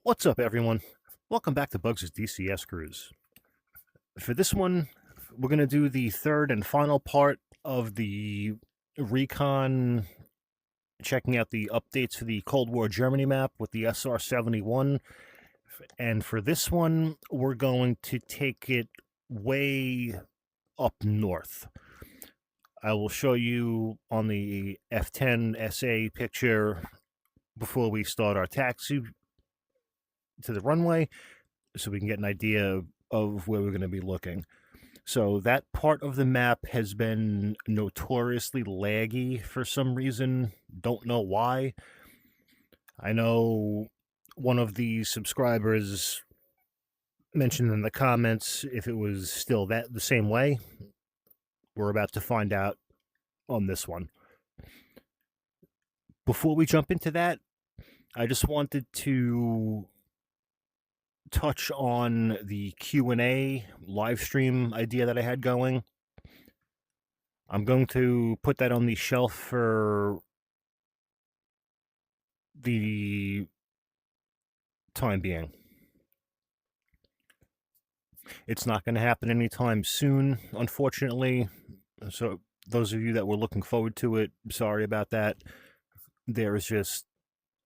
What's up, everyone? Welcome back to Bugs' DCS Cruise. For this one, we're going to do the third and final part of the recon, checking out the updates for the Cold War Germany map with the SR-71. And for this one, we're going to take it way up north. I will show you on the F-10 SA picture before we start our taxi to the runway, so we can get an idea of where we're going to be looking. So that part of the map has been notoriously laggy for some reason. Don't know why. I know one of the subscribers mentioned in the comments if it was still the same way. We're about to find out on this one. Before we jump into that, I just wanted to touch on the Q&A live stream idea that I had going. I'm going to put that on the shelf for the time being. It's not going to happen anytime soon, unfortunately. So those of you that were looking forward to it, sorry about that. There is just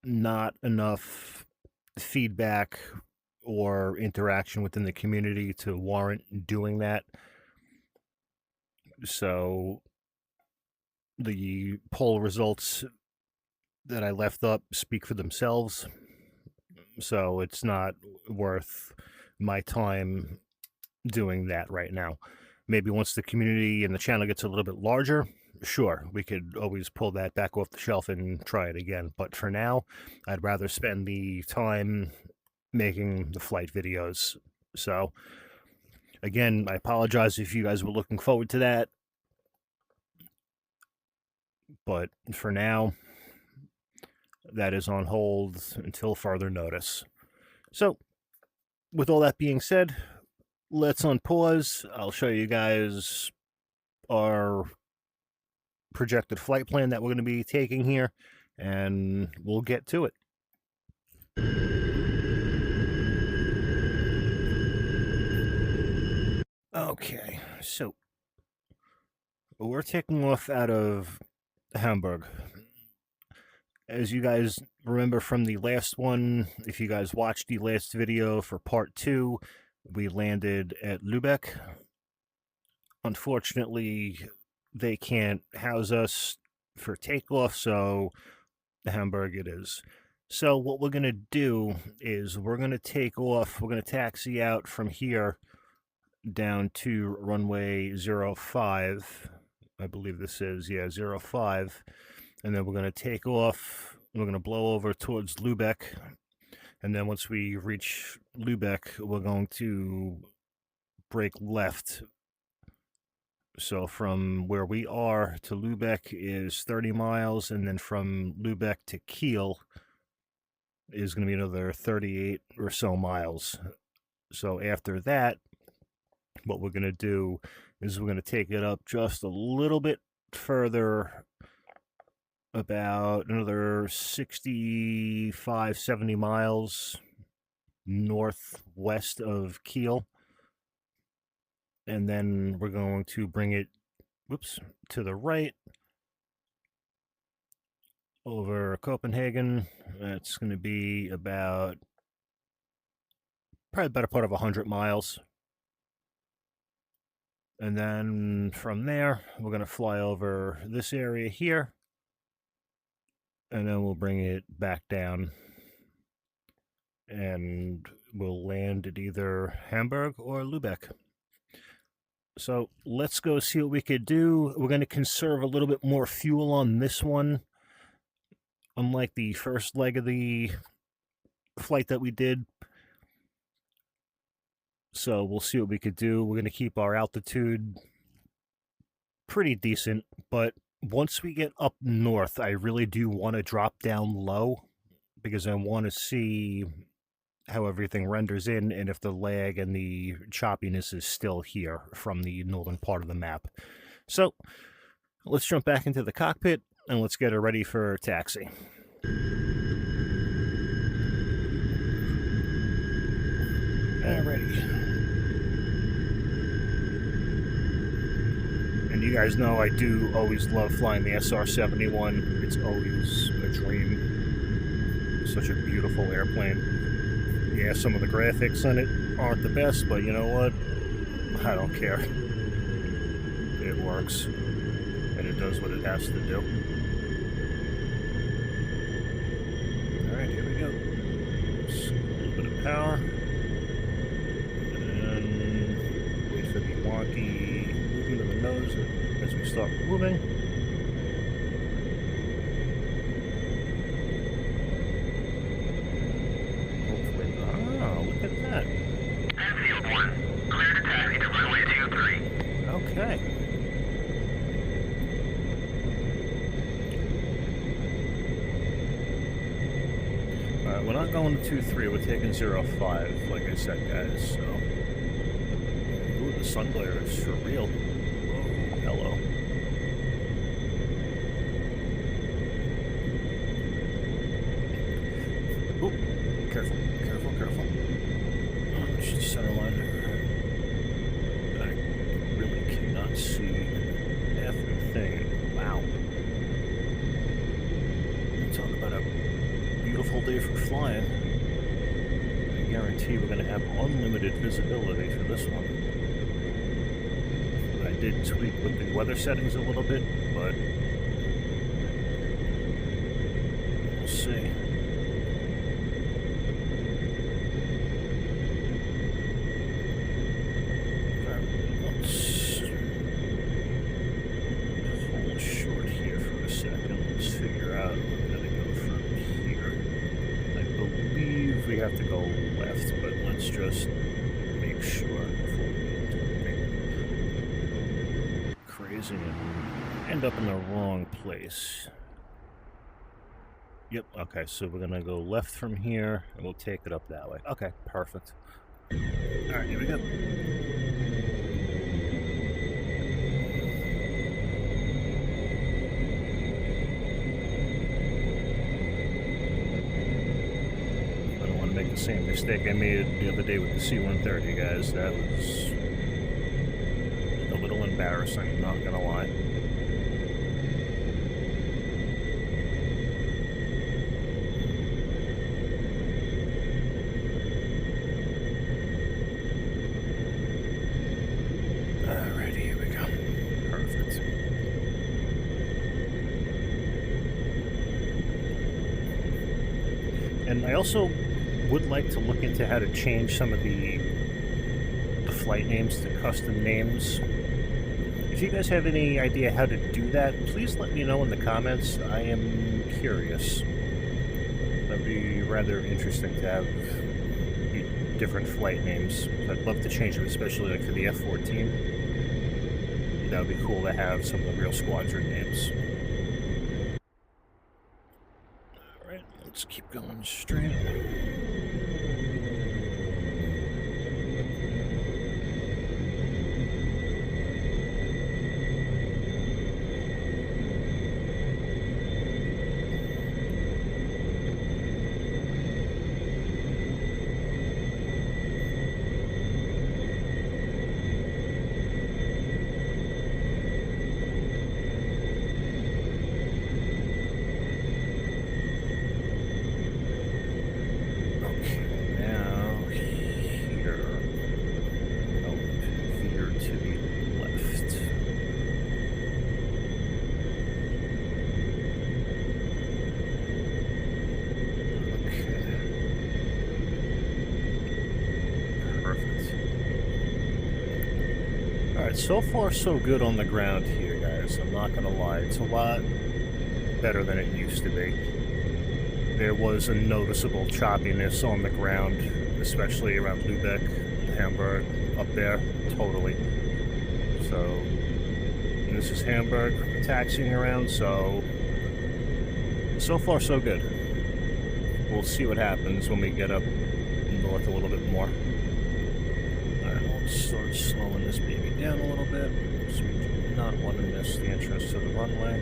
not enough feedback or interaction within the community to warrant doing that. So the poll results that I left up speak for themselves. So it's not worth my time doing that right now. Maybe once the community and the channel gets a little bit larger, sure, we could always pull that back off the shelf and try it again. But for now, I'd rather spend the time making the flight videos. So again, I apologize if you guys were looking forward to that. But for now, that is on hold until further notice. So with all that being said, let's unpause. I'll show you guys our projected flight plan that we're going to be taking here, and we'll get to it. Okay, so we're taking off out of Hamburg. As you guys remember from the last one, if you guys watched the last video for part 2, we landed at Lübeck. Unfortunately, they can't house us for takeoff, so Hamburg it is. So what we're going to do is we're going to take off, we're going to taxi out from here down to runway 05. I believe this is, 05. And then we're going to take off, we're going to blow over towards Lübeck. And then once we reach Lübeck, we're going to break left. So from where we are to Lübeck is 30 miles, and then from Lübeck to Kiel is going to be another 38 or so miles. So after that, what we're going to do is we're going to take it up just a little bit further, about another 65, 70 miles northwest of Kiel. And then we're going to bring it, to the right over Copenhagen. That's going to be about, probably better part of 100 miles. And then from there, we're going to fly over this area here. And then we'll bring it back down. And we'll land at either Hamburg or Lübeck. So let's go see what we could do. We're going to conserve a little bit more fuel on this one. Unlike the first leg of the flight that we did. So we'll see what we could do. We're going to keep our altitude pretty decent, but once we get up north, I really do want to drop down low because I want to see how everything renders in and if the lag and the choppiness is still here from the northern part of the map. So let's jump back into the cockpit and let's get her ready for taxi. Alrighty. And you guys know I do always love flying the SR-71. It's always a dream. Such a beautiful airplane. Yeah, some of the graphics on it aren't the best, but you know what? I don't care. It works. And it does what it has to do. Alright, here we go. Just a little bit of power. And wait for the wonky movement of the nose as we start moving. Hopefully. Oh, look at that. Field 1, clear to taxi to runway 23. Okay. Alright, we're not going to 2-3, we're taking 0-5, like I said, guys, so... Ooh, the sun glare is for real. Whoa, hello. Ooh, careful, careful, careful. Oh, she's center line. I really cannot see half the thing. Wow. Talk about a beautiful day for flying. I guarantee we're going to have unlimited visibility for this one. I did tweak with the weather settings a little bit, but we'll see. Alright, let's hold short here for a second. Let's figure out where we're going to go from here. I believe we have to go left, but let's just make sure before we do anything crazy and end up in the wrong place. Yep, okay, so we're gonna go left from here, and we'll take it up that way. Okay, perfect. Alright, here we go. I don't want to make the same mistake I made the other day with the C-130, guys. That was a little embarrassing, not gonna lie. Alrighty, here we go. Perfect. And I also would like to look into how to change some of the flight names to custom names. If you guys have any idea how to do that, please let me know in the comments. I am curious. That'd be rather interesting to have different flight names. I'd love to change them, especially like for the F-14. That would be cool to have some of the real squadron names. Alright, let's keep going straight. Alright, so far so good on the ground here, guys. I'm not gonna lie. It's a lot better than it used to be. There was a noticeable choppiness on the ground, especially around Lubeck, Hamburg, up there, totally. So, and this is Hamburg, taxiing around, so far so good. We'll see what happens when we get up north a little bit more. Alright, we'll start slowing this baby down a little bit, so we do not want to miss the entrance to the runway.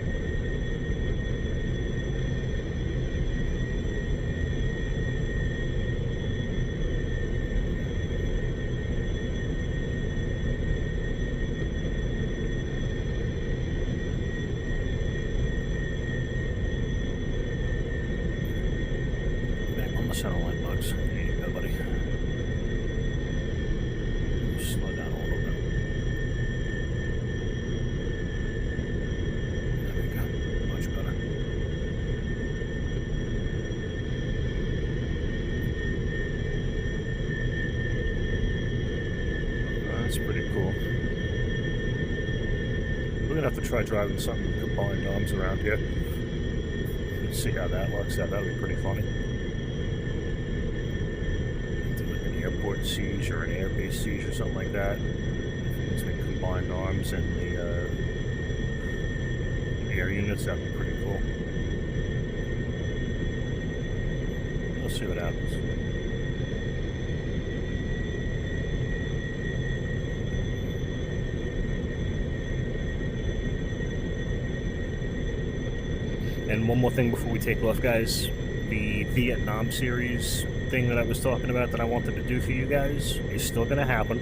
arms. There you go, buddy. Slow down a little bit. There we go. Much better. That's pretty cool. We're gonna have to try driving something with combined arms around here. Let's see how that works out. That'll be pretty funny. Do like an airport siege or an airbase siege or something like that. Between combined arms and the air units, that'd be pretty cool. We'll see what happens. And one more thing before we take off, guys. The Vietnam series thing that I was talking about that I wanted to do for you guys is still going to happen.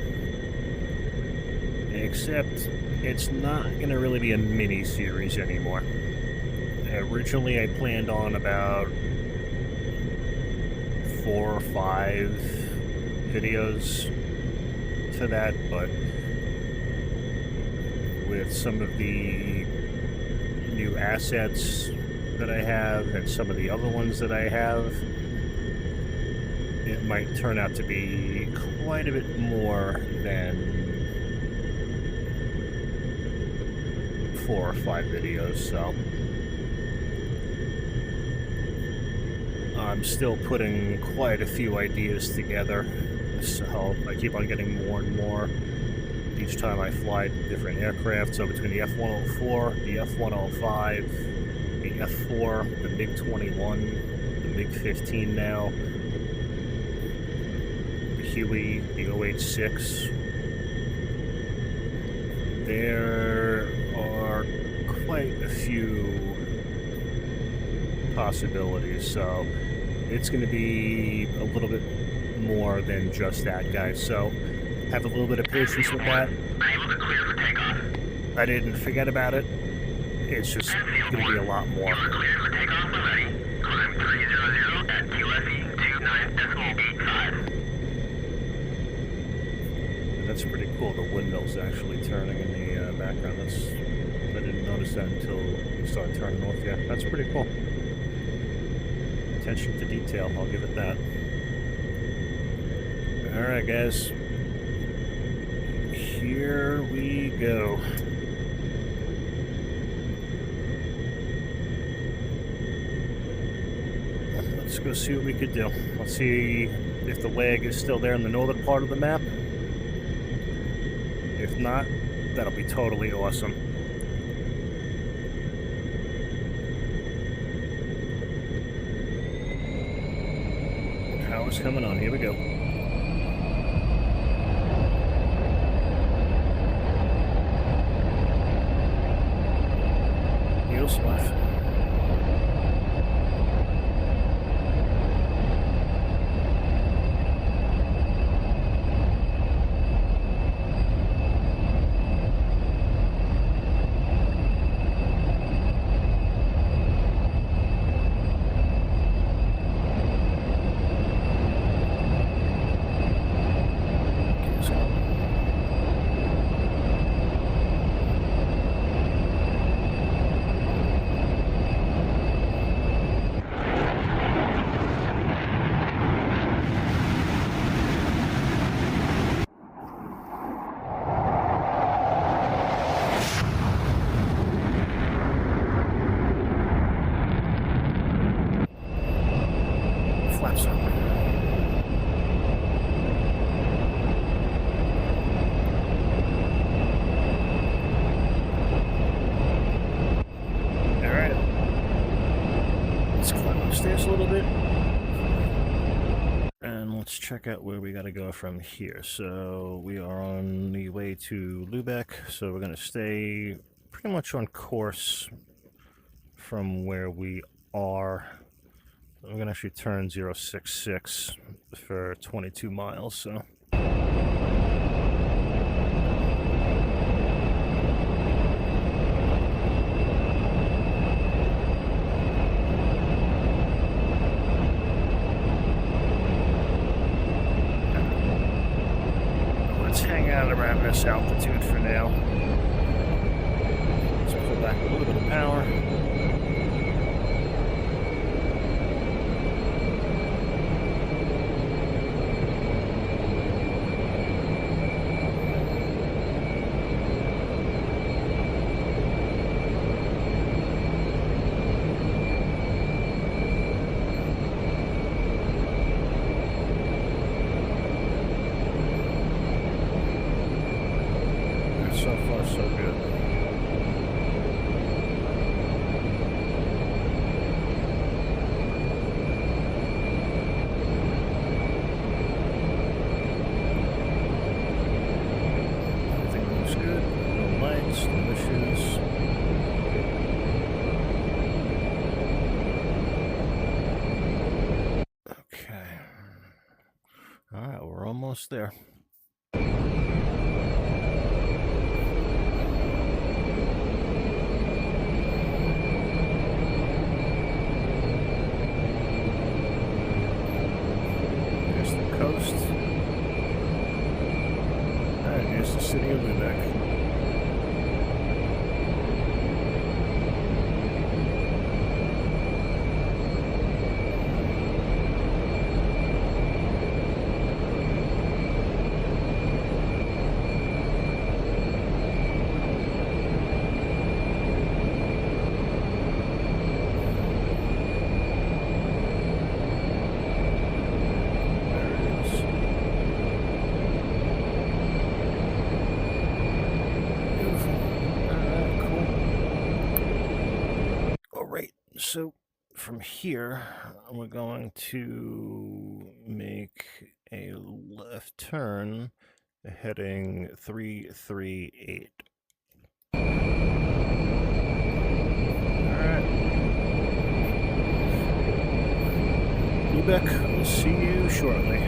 Except it's not going to really be a mini-series anymore. Originally I planned on about 4 or 5 videos to that, but with some of the new assets that I have and some of the other ones that I have, it might turn out to be quite a bit more than 4 or 5 videos, so I'm still putting quite a few ideas together, so I keep on getting more and more each time I fly different aircraft. So between the F-104, the F-105, the F-4, the MiG-21, the MiG-15 now, the Huey, the OH-6, there are quite a few possibilities, so it's going to be a little bit more than just that, guys. So have a little bit of patience with that. Able to clear for takeoff. I didn't forget about it. It's just going to be a lot more. You are cleared for takeoff when ready. Climb 300 at QFE 29.85. That's pretty cool. The windmill's actually turning in the background. I didn't notice that until we started turning north. Yeah, that's pretty cool. Attention to detail, I'll give it that. Alright, guys. Here we go. Let's go see what we could do. Let's see if the lag is still there in the northern part of the map. If not, that'll be totally awesome. Power's coming on. Here we go. Heels left. Flaps up. Alright. Let's climb upstairs a little bit. And let's check out where we gotta go from here. So we are on the way to Lubeck, so we're gonna stay pretty much on course from where we are. We're gonna actually turn 066 for 22 miles, so. hang out around this altitude for now. Let's pull back a little bit of power. So far, so good. Everything looks good. No lights, no issues. Okay. All right, we're almost there. Coast. And here's the city of Lubeck. So from here, we're going to make a left turn heading 338. All right. Lubeck, we'll see you shortly.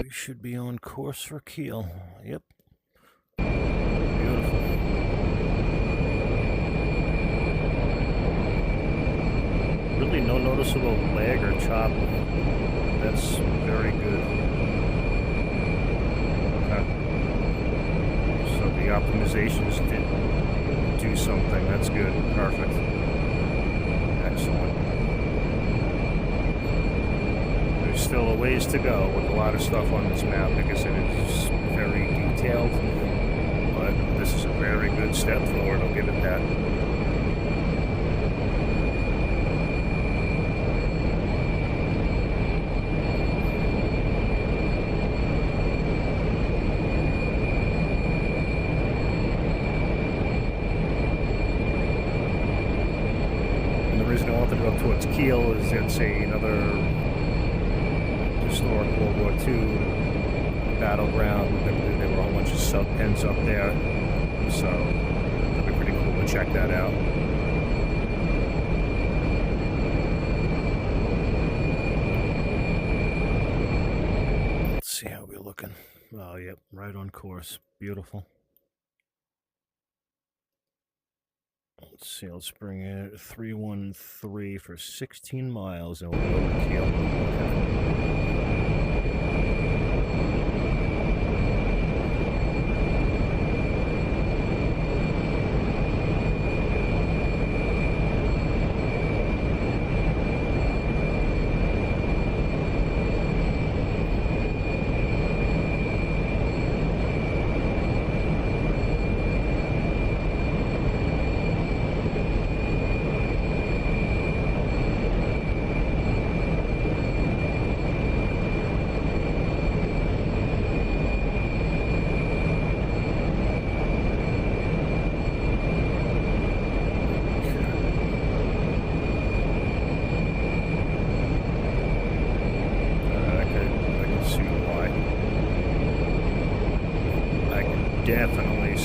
Should be on course for Kiel. Yep. Beautiful. Really no noticeable lag or chop. That's very good. Okay. So the optimizations did do something. That's good. Perfect. Excellent. Still a ways to go with a lot of stuff on this map. Like I said, it's very detailed, but this is a very good step forward. I'll give it that. And the reason I wanted to go towards Kiel is it's another historic World War II battleground. There were a whole bunch of sub pens up there, so that'd be pretty cool to check that out. Let's see how we're looking. Oh, yep, right on course. Beautiful. Let's see, let's bring it 313 for 16 miles and we'll go to Kiel. Okay.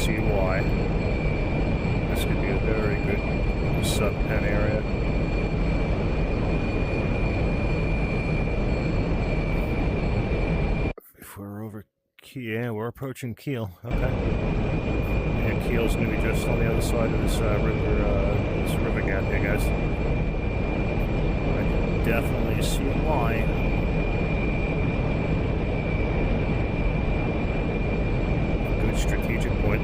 see why. This could be a very good sub-pen area. If we're over Kiel, yeah, we're approaching Kiel. Okay. Yeah, Kiel's gonna be just on the other side of this river gap here, guys. I definitely see why. Good strategic point.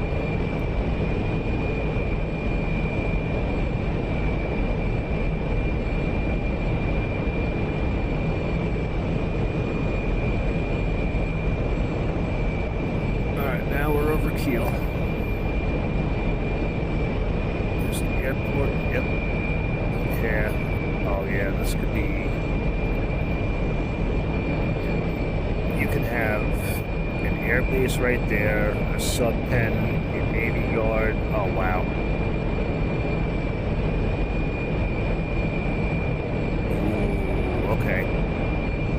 Alright, now we're over Kiel. There's the airport. Yep. Yeah. Oh yeah, this could be... You could have an air base right there, a sub-pen, a Navy yard. Oh wow. Ooh, okay.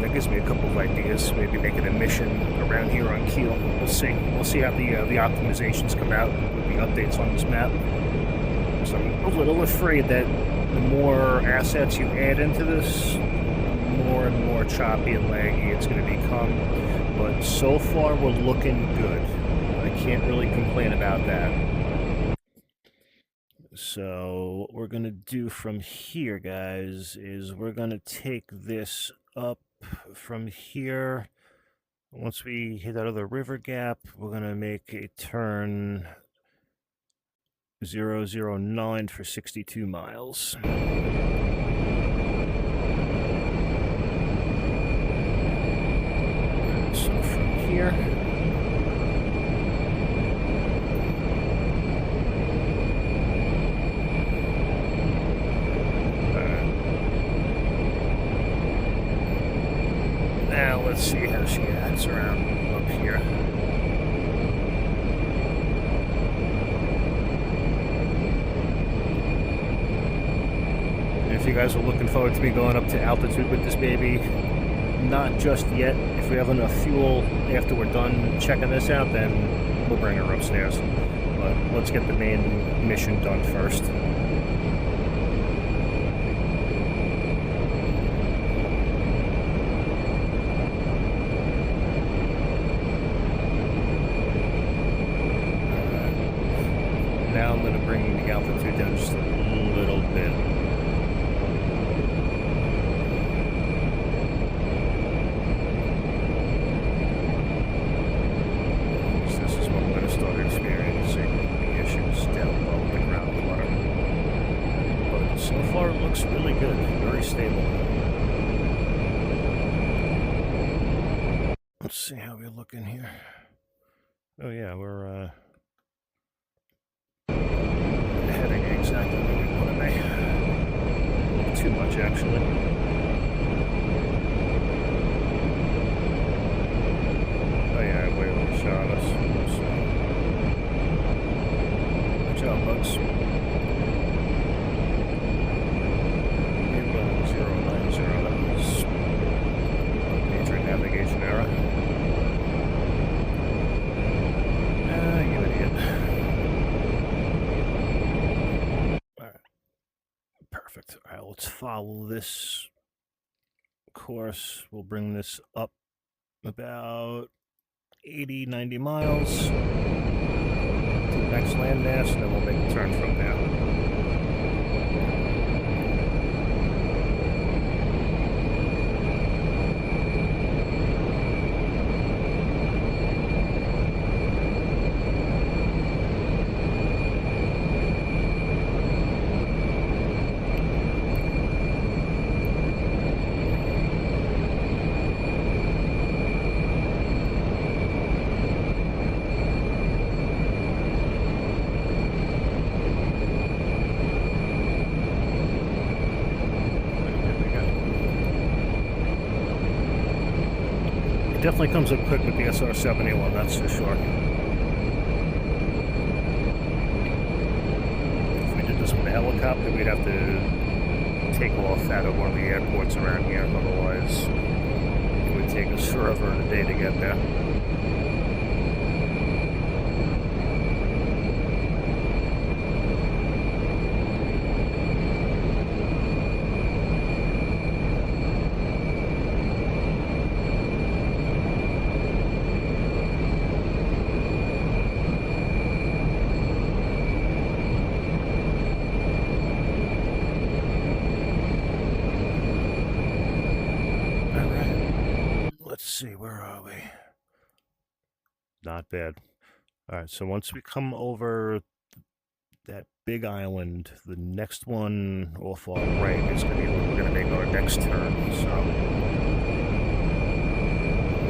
That gives me a couple of ideas. Maybe making a mission around here on Kiel. We'll see. We'll see how the optimizations come out with the updates on this map. So I'm a little afraid that the more assets you add into this, more and more choppy and laggy it's going to become. But so far we're looking good. I can't really complain about that. So what we're going to do from here, guys, is we're going to take this up from here. Once we hit out of the river gap, we're going to make a turn 009 for 62 miles. So from here, now let's see how she acts around up here. And if you guys are looking forward to me going up to altitude with this baby, not just yet. If we have enough fuel after we're done checking this out, then we'll bring her upstairs. But let's get the main mission done first. Now I'm going to bring the altitude down just a little bit. This is when I'm going to start experiencing the issues down below with the groundwater. But so far it looks really good, very stable. Let's see how we look in here. Oh yeah, we're heading exactly where we want to be. A little too much, actually. Oh yeah, I way overshot us. So. Watch out, bugs. 090, that was major navigation error. You idiot. Perfect. All right, let's follow this course. We'll bring this up about 80, 90 miles to the next landmass, and then we'll make a turn from there. It definitely comes up quick with the SR-71, that's for sure. If we did this with a helicopter, we'd have to take off out of one of the airports around here, otherwise it would take us forever and a day to get there. see, where are we? Not bad. All right, so once we come over that big island, the next one off our right is going to be where we're going to make our next turn. So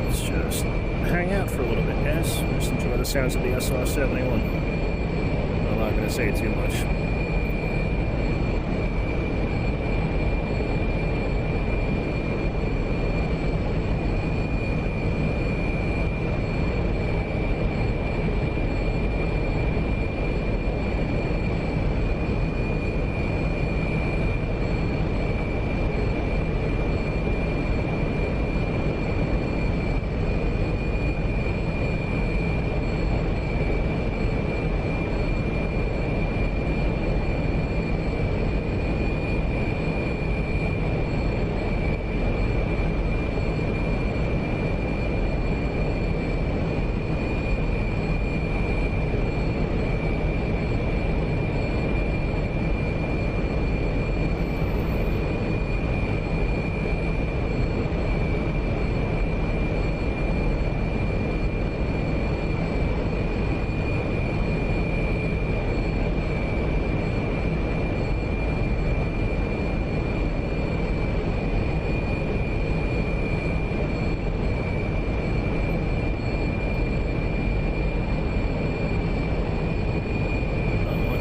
let's just hang out for a little bit, guys. Just enjoy the sounds of the SR-71. I'm not going to say too much.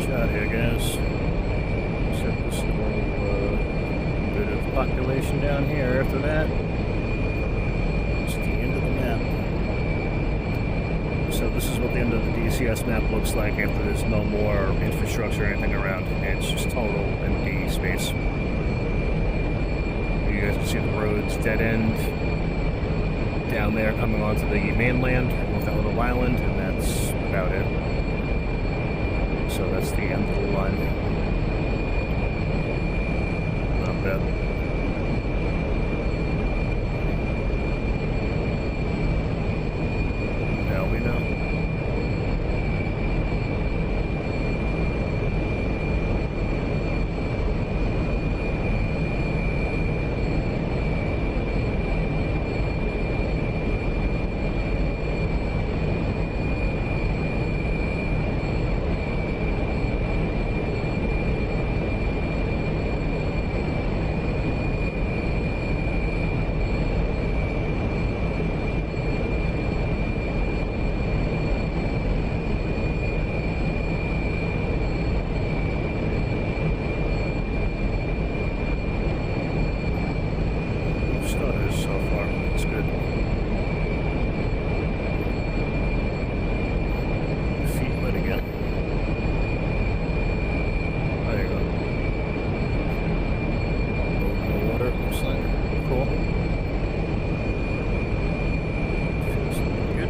Out here, guys. Set this little bit of population down here. After that, it's the end of the map. So this is what the end of the DCS map looks like after there's no more infrastructure or anything around. It's just total empty space. You guys can see the roads dead end down there coming onto the mainland with that little island, and that's about it. So that's the end of the line. Not bad. Now we know. So far, it's good. Feet wet again. There you go. No water, looks like. Cool. Feels good.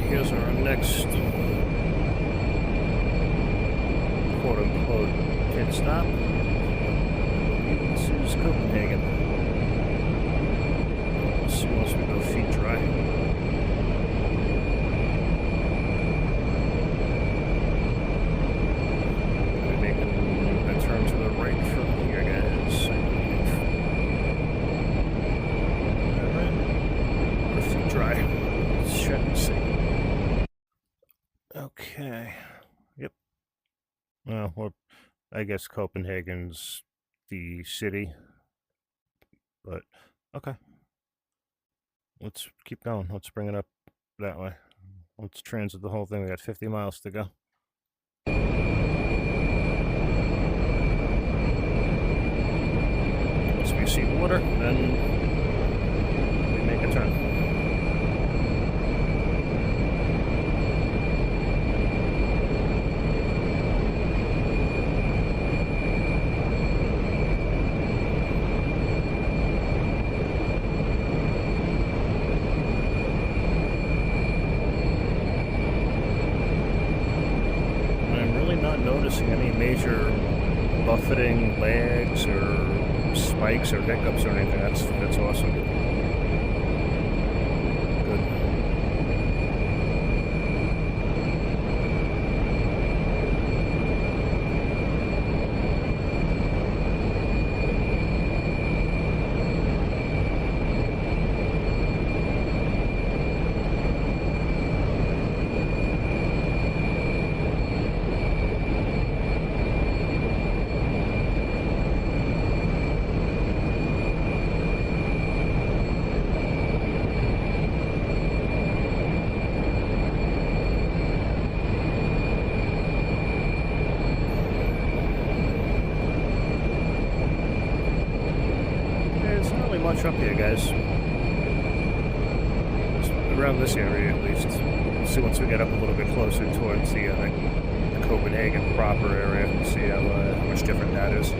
Here's our next quote-unquote pit stop. This is Copenhagen. We'll see once we go feet dry. We're making a turn to the right from here, guys. Alright. We're feet dry. Let's check and see. Okay. Yep. Well, I guess Copenhagen's the city, but okay. Let's keep going. Let's bring it up that way. Let's transit the whole thing. We got 50 miles to go. Once we see water, then we make a turn. Noticing any major buffeting lags or spikes or hiccups or anything. That's awesome. Good. Much up here, guys. Just around this area, at least. We'll see once we get up a little bit closer towards the Copenhagen proper area. We'll see how much different that is.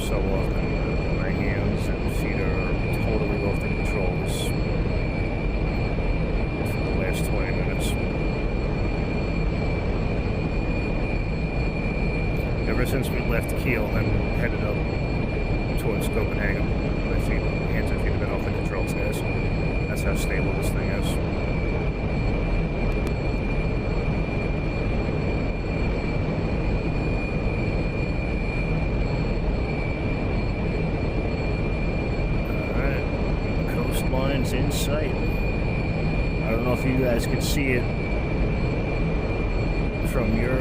So often my hands and feet are totally off the controls for the last 20 minutes. Ever since we left Kiel and headed up towards Copenhagen, my hands and feet have been off the controls, guys. That's how stable this thing is. Lines in sight. I don't know if you guys can see it from your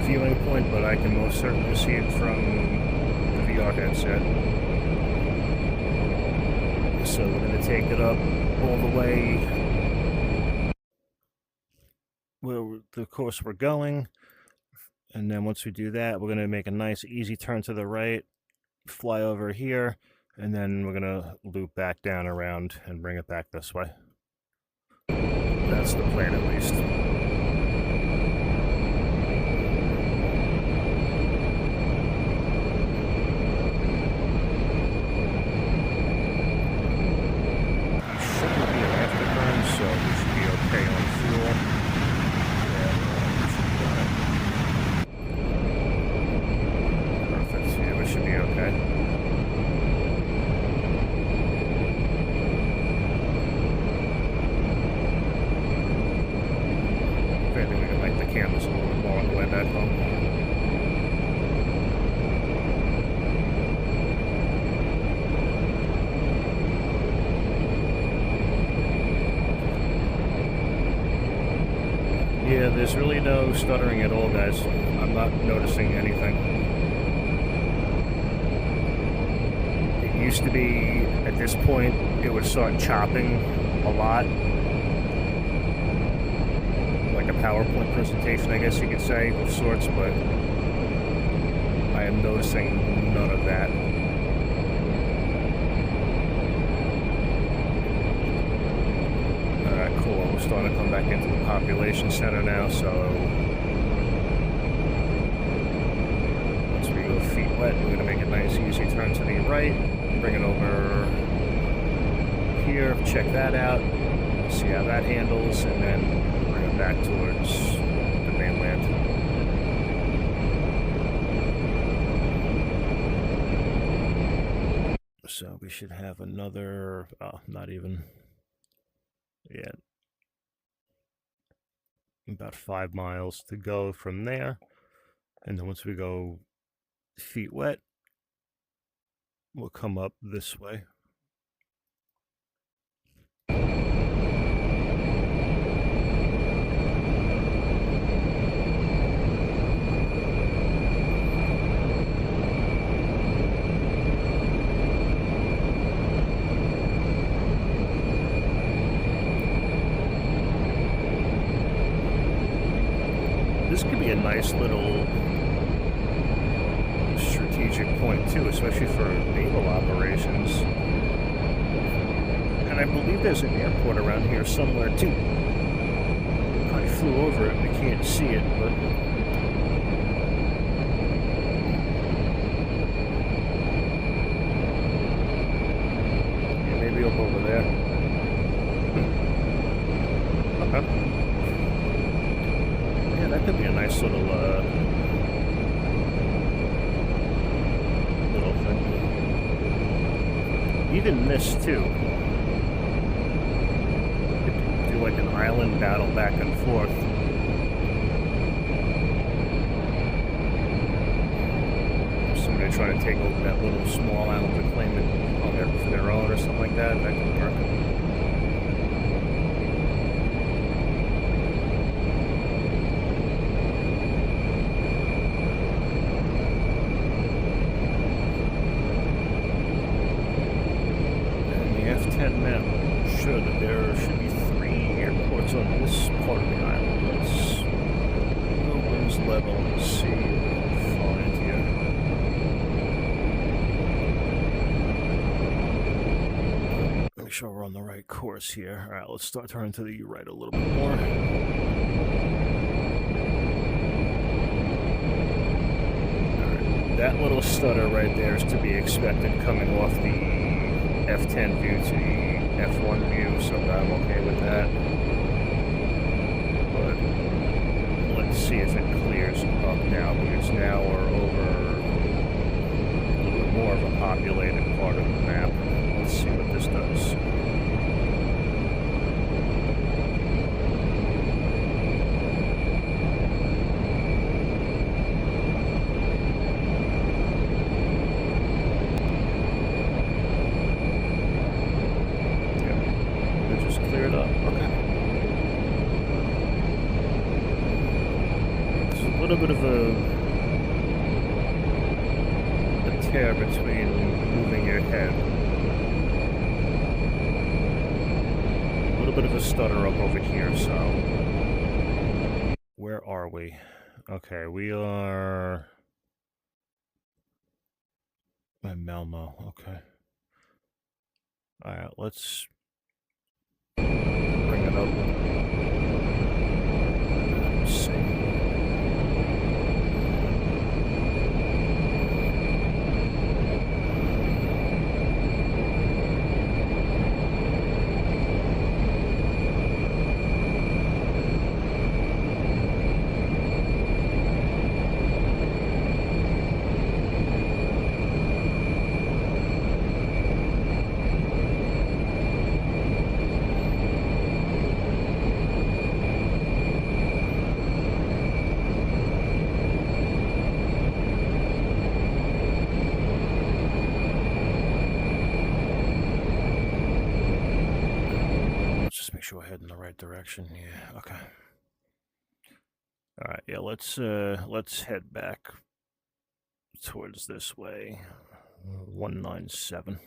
viewing point, but I can most certainly see it from the VR headset. So we're going to take it up all the way where the course we're going, and then once we do that, we're going to make a nice easy turn to the right, fly over here, and then we're going to loop back down around and bring it back this way. That's the plan, at least. Shouldn't be an afterburn, so we should be okay on fuel. Yeah, perfect. Yeah, we should be okay. Cameras a little bit more on the way back home. Yeah, there's really no stuttering at all, guys. I'm not noticing anything. It used to be, at this point, it would start chopping a lot. A PowerPoint presentation, I guess you could say, of sorts, but I am noticing none of that. Alright, cool. We're starting to come back into the population center now, so once we go feet wet, we're going to make a nice easy turn to the right, bring it over here, check that out, see how that handles, and then back towards the mainland. So we should have another, not even, yeah, about 5 miles to go from there. And then once we go feet wet, we'll come up this way. This could be a nice little strategic point too, especially for naval operations. And I believe there's an airport around here somewhere too. I flew over it, we can't see it, but yeah, maybe up over there. Okay. Yeah, that could be a nice little thing. Even this too. Do like an island battle back and forth. Somebody trying to take over that little small island to claim it for their own or something like that. That could work. F-10 map show that there should be 3 airports on this part of the island. Let's go winds level and see what we can find here. Make sure we're on the right course here. Alright, let's start turning to the right a little bit more. Alright, that little stutter right there is to be expected coming off the F10 view to the F1 view, so I'm okay with that. But let's see if it clears up now, because now we're over a little bit more of a populated part of the map. Let's see what this does. A little bit of a tear between moving your head. A little bit of a stutter up over here, so where are we? Okay, we are in Malmo, okay. Alright, let's bring it up. Let's see. Make sure we're heading in the right direction. Yeah, okay. All right, yeah, let's head back towards this way. 197.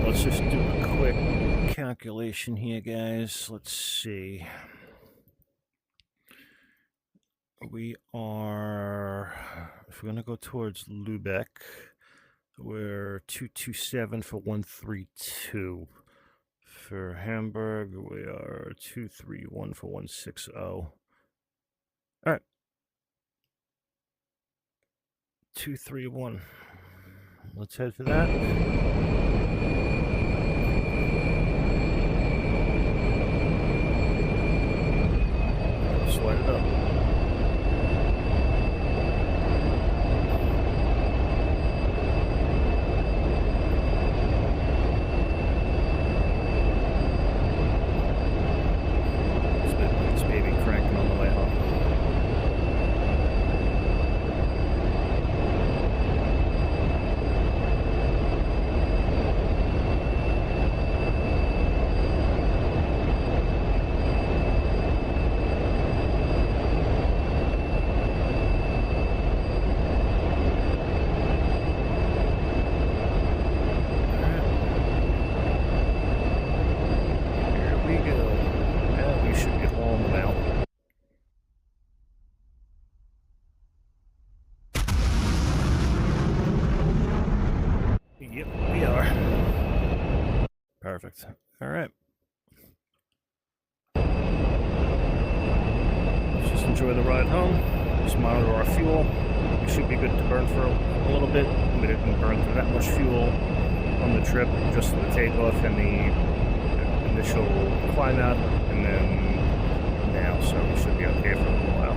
Let's just do a quick calculation here, guys. Let's see. We are, if we're going to go towards Lubeck, we're 227 for 132. For Hamburg, we are 231 for 160. All right. 231. Let's head for that. Slide it up. This baby cranking on the way home. Yep, we are. Perfect. All right. Let's just enjoy the ride home. Just monitor our fuel. We should be good to burn for a little bit. We didn't burn through that much fuel on the trip, just the takeoff and the initial climb out, and then now, so we should be okay for a little while.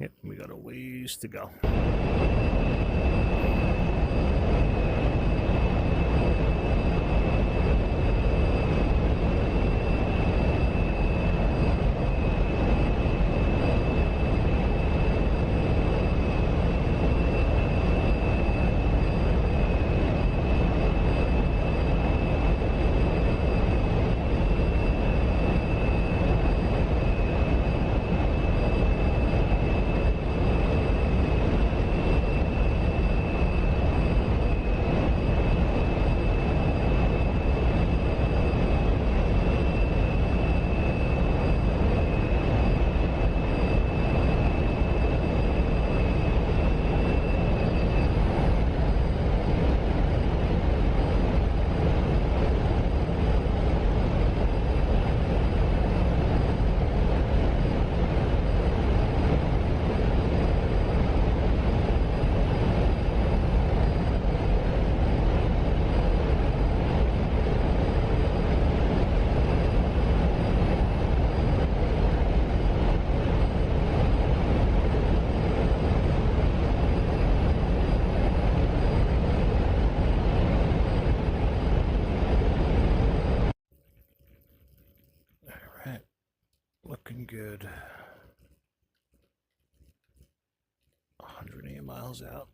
Yep, we got a ways to go. Looking good. 180 miles out.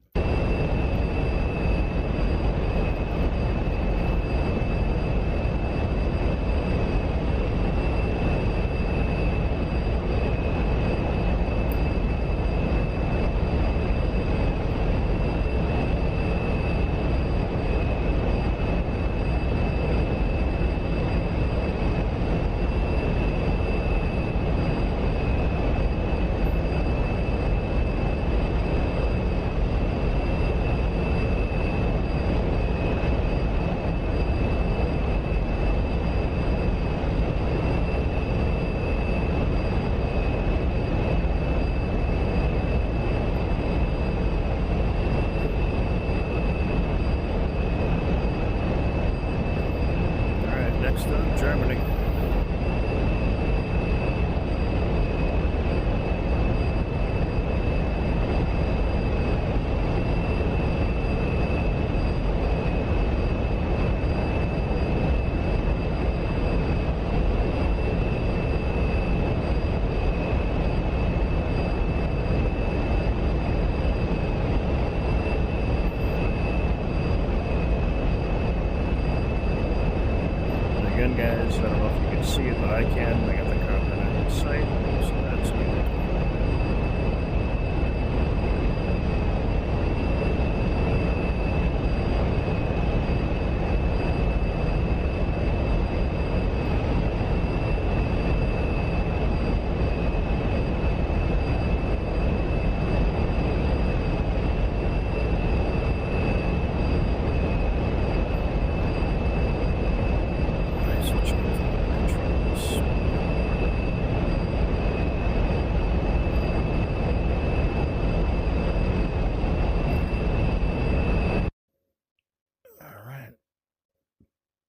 again, guys. I don't know if you can see it, but I can. I got the cockpit in sight, so that's good.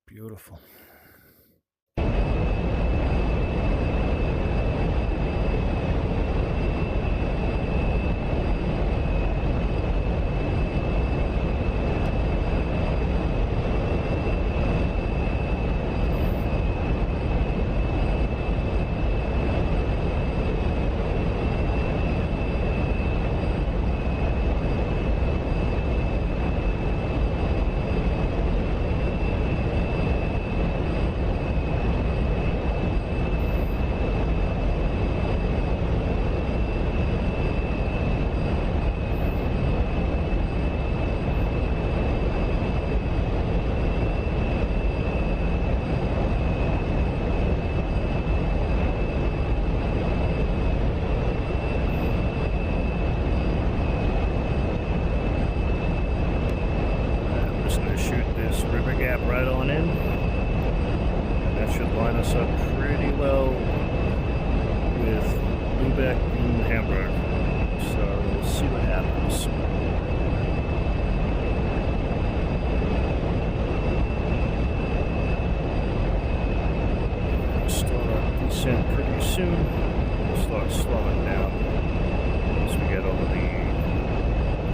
Beautiful. River gap right on in, and that should line us up pretty well with Lubeck and Hamburg, so we'll see what happens. Start our descent pretty soon. We'll start slowing down as we get over the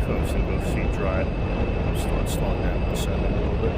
coast and go feet dry. We'll start slowing down the descent a little bit.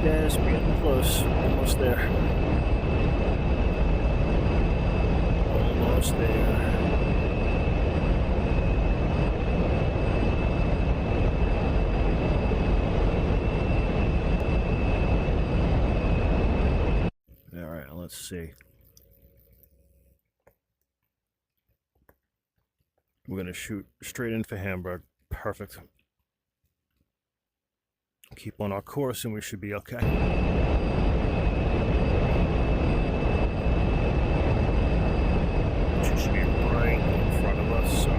Guys, we're getting close. Almost there. Almost there. All right, let's see. We're going to shoot straight in for Hamburg. Perfect. Keep on our course and we should be okay. She should be right in front of us, so.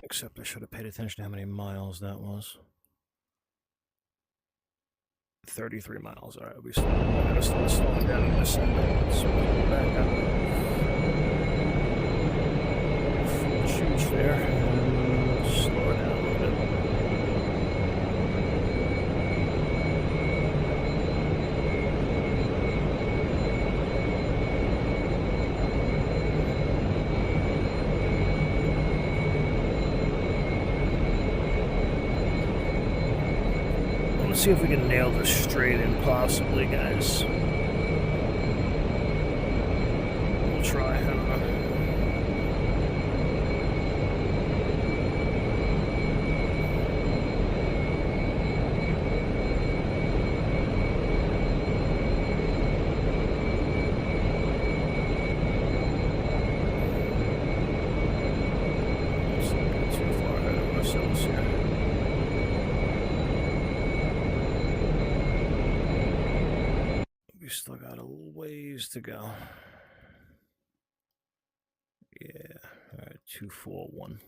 Except I should have paid attention to how many miles that was. 33 miles. All right, we gotta start slowing down in this end. So we'll back up. Full shoots there. Slow it down a little bit. Let's see if we can nail this straight in, possibly, guys. We'll try. I don't know. We still got a little ways to go. Yeah, all right, 241.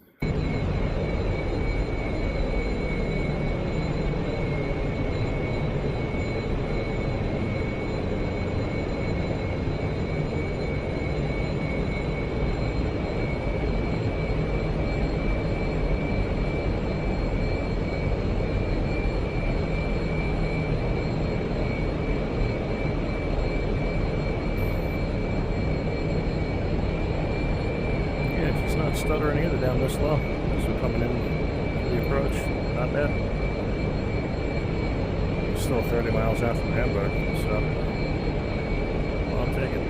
Stuttering either down this low as we're coming in the approach. Not bad. Still 30 miles out from Hamburg, so I'll take it.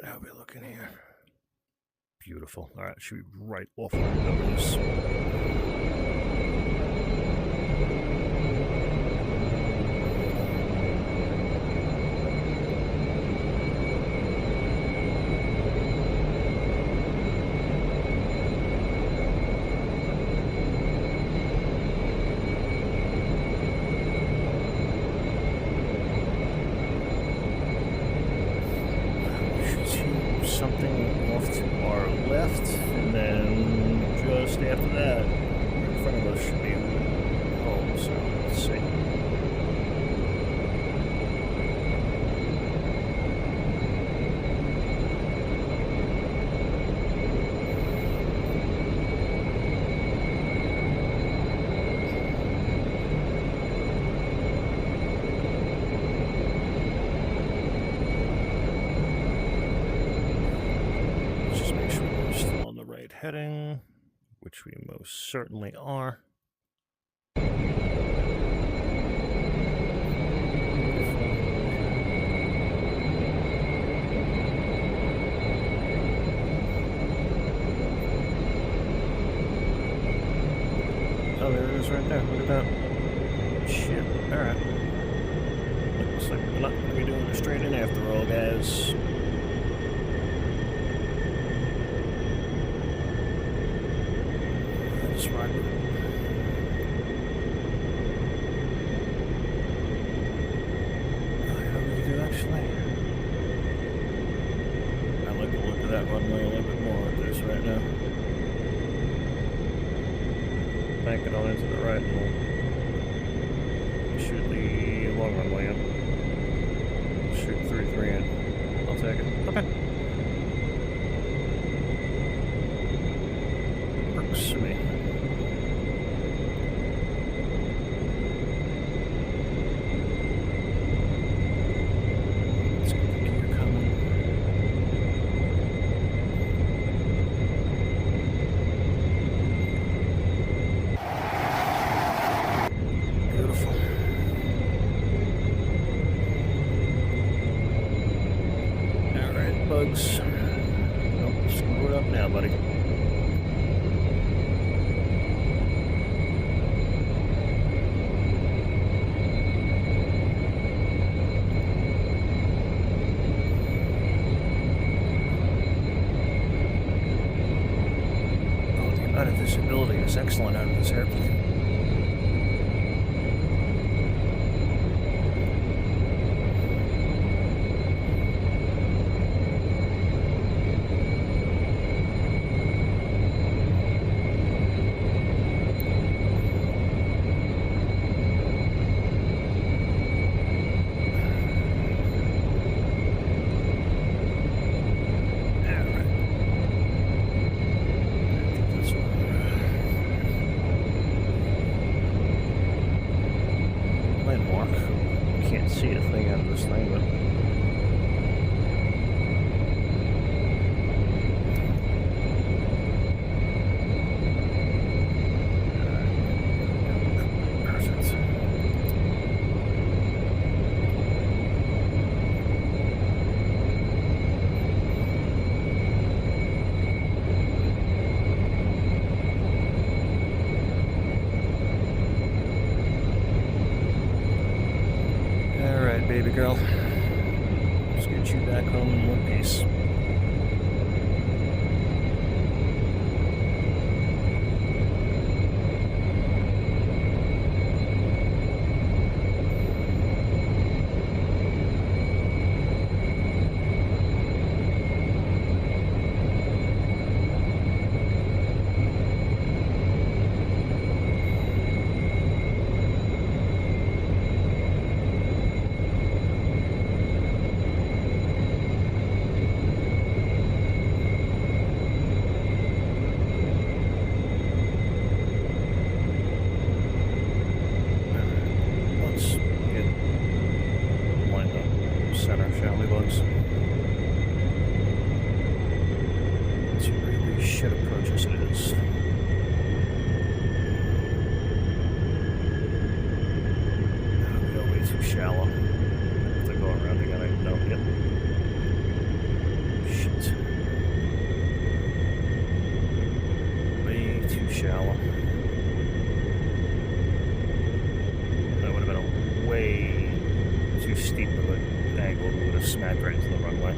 How are we looking here? Beautiful. All right, should be right off of the numbers. Something off to our left, and then just after that, in front of us should be home. So let's see. Heading, which we most certainly are. Oh, there it is right there. Look at that. Shit. Alright. Looks like we're not going to be doing it straight in after all, guys. Ride with it. How do we do actually? I like the look of that runway a little bit more like this right now. Bank it on into the right and we'll shoot the long runway in. Shoot 3-3 in. I'll take it. Okay. Works for me. Bugs. Nope, screw it up now, buddy. Oh, the amount of visibility is excellent out of this airplane. Can't see a thing out of this thing, but perfect. Baby girl, let's get you back home in one piece. me, bugs. It's a really shit approach as it is. We got way too shallow. I have to go around again. I know. Yep. Shit. Way too shallow. That would have been a way too steep of an angle. We would have smacked right into the runway.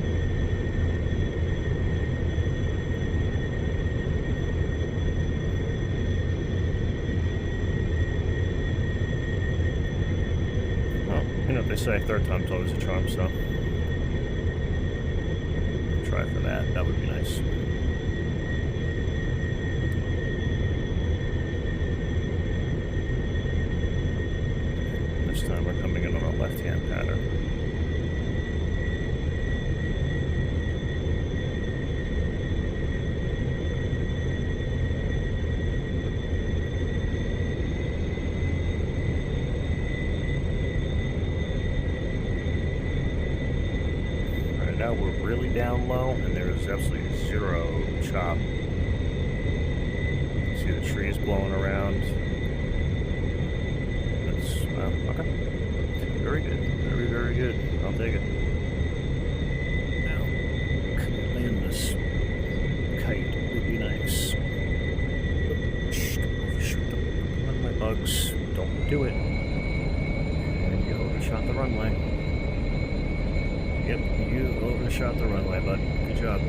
Well, you know what they say, third time's always a charm, so try for that. That would be nice. This time we're coming in on a left-hand pattern. Now we're really down low, and there's absolutely zero chop. See the trees blowing around. That's, okay. Very good. Very, very good. I'll take it. Now, could we land this kite? Would be nice. Shoot them. Come on, my bugs. Don't do it. And you overshot the runway. Yep, you overshot the runway, bud. Good job.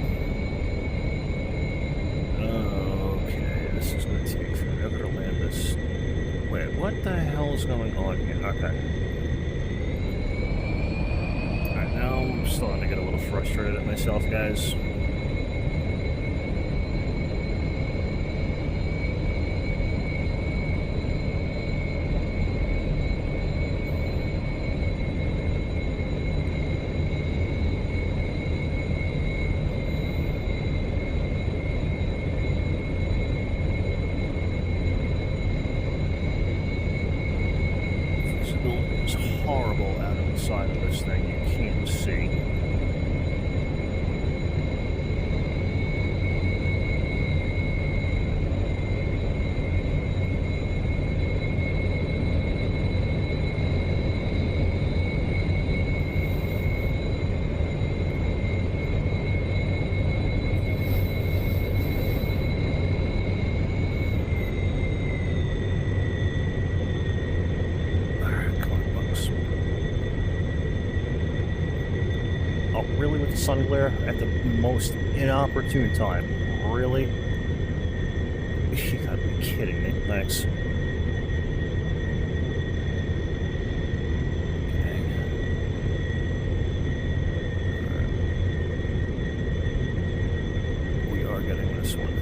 Okay, this is going to take forever to land this. Wait, what the hell is going on here? Okay. Alright, now I'm starting to get a little frustrated at myself, guys. Horrible out of the side of this thing. You can't see. Really, with the sun glare at the most inopportune time? Really? You gotta be kidding me. Thanks. Okay. Right. We are getting this one.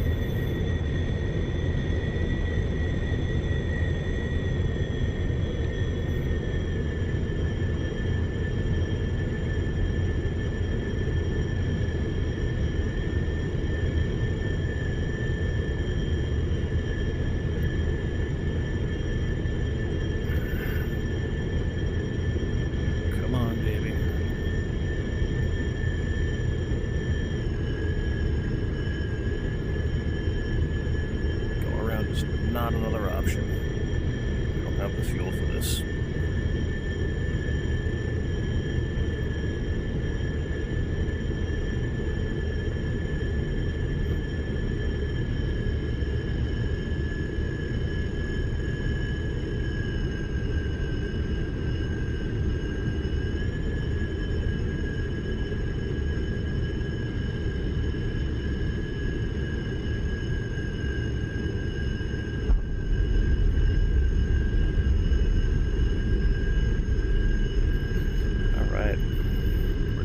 Not another option. We don't have the fuel for this.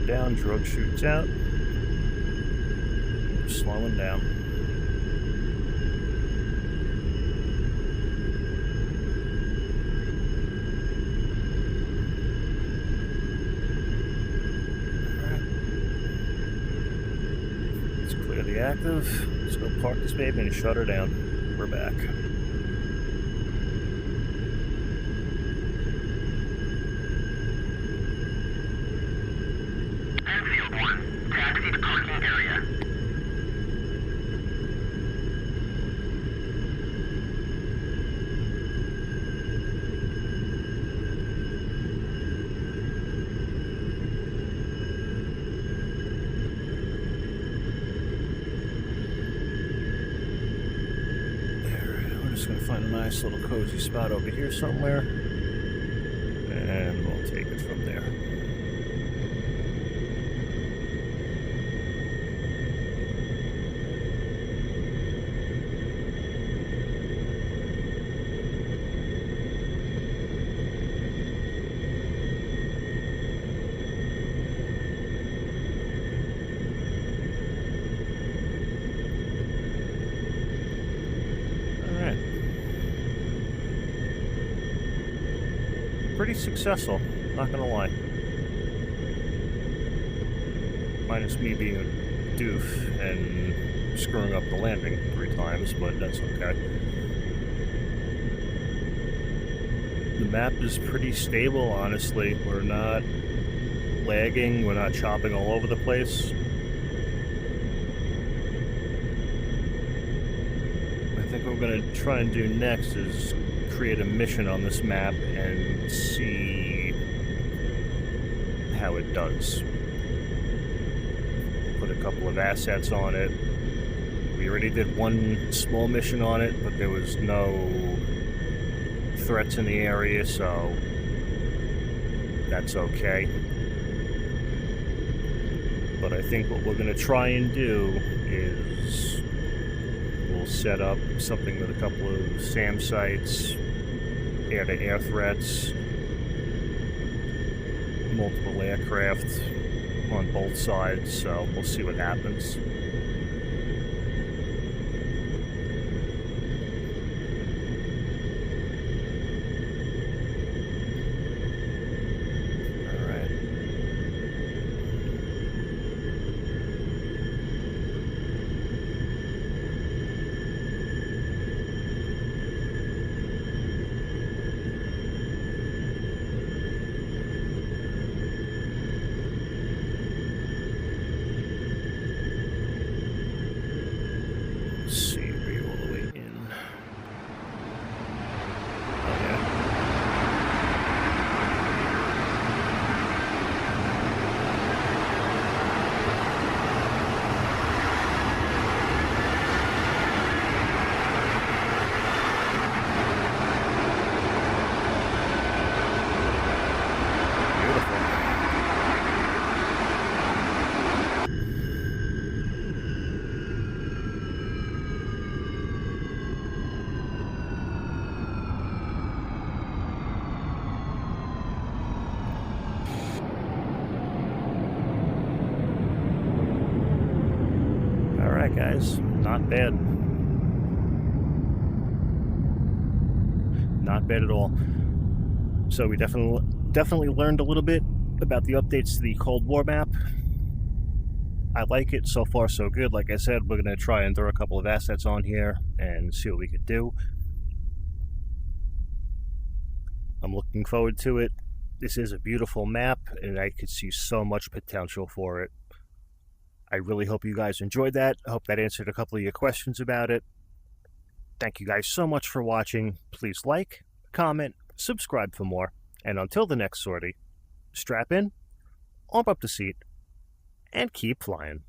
Down, drug shoots out. We're slowing down. Alright. Let's clear the active. Let's go park this baby and shut her down. We're back. area. We're just going to find a nice little cozy spot over here somewhere, and we'll take it from there. Pretty successful, not gonna lie. Minus me being a doof and screwing up the landing 3 times, but that's okay. The map is pretty stable, honestly. We're not lagging, we're not chopping all over the place. I think what we're gonna try and do next is create a mission on this map and see how it does. Put a couple of assets on it. We already did one small mission on it, but there was no threats in the area, so that's okay. But I think what we're going to try and do is we'll set up something with a couple of SAM sites, air-to-air threats, multiple aircraft on both sides, so we'll see what happens. Alright guys, not bad. Not bad at all. So we definitely learned a little bit about the updates to the Cold War map. I like it, so far so good. Like I said, we're going to try and throw a couple of assets on here and see what we could do. I'm looking forward to it. This is a beautiful map, and I could see so much potential for it. I really hope you guys enjoyed that. I hope that answered a couple of your questions about it. Thank you guys so much for watching. Please like, comment, subscribe for more. And until the next sortie, strap in, arm up the seat, and keep flying.